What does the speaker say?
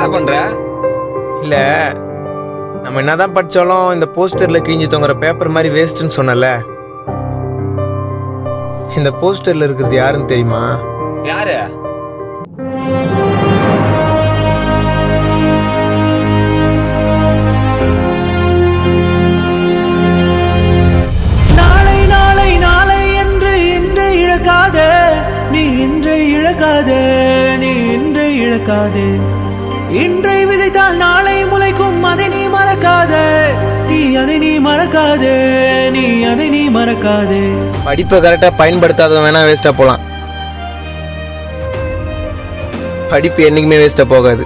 என்னடா பண்ற? இல்ல நம்ம என்னதான் படிச்சாலும் இந்த போஸ்டர்ல கிழிஞ்சு தொங்குற பேப்பர் மாதிரி வேஸ்ட்னு சொன்னல, இந்த போஸ்டர்ல இருக்கிறது யாருன்னு தெரியுமா? யாரு? நாளை நாளை நாளை என்று இன்று இழக்காதே, நீ இன்றை இழக்காதே, நீ இன்றை இழக்காதே. இன்றை விதைத்தால் நாளை முளைக்கும், அதை நீ மறக்காதே, நீ அதை நீ மறக்காதே, நீ அதை நீ மறக்காதே. படிப்பை கரெக்டா பயன்படுத்தாதவன் வேணா வேஸ்டா போலாம், படிப்பு என்னைக்குமே வேஸ்டா போகாது.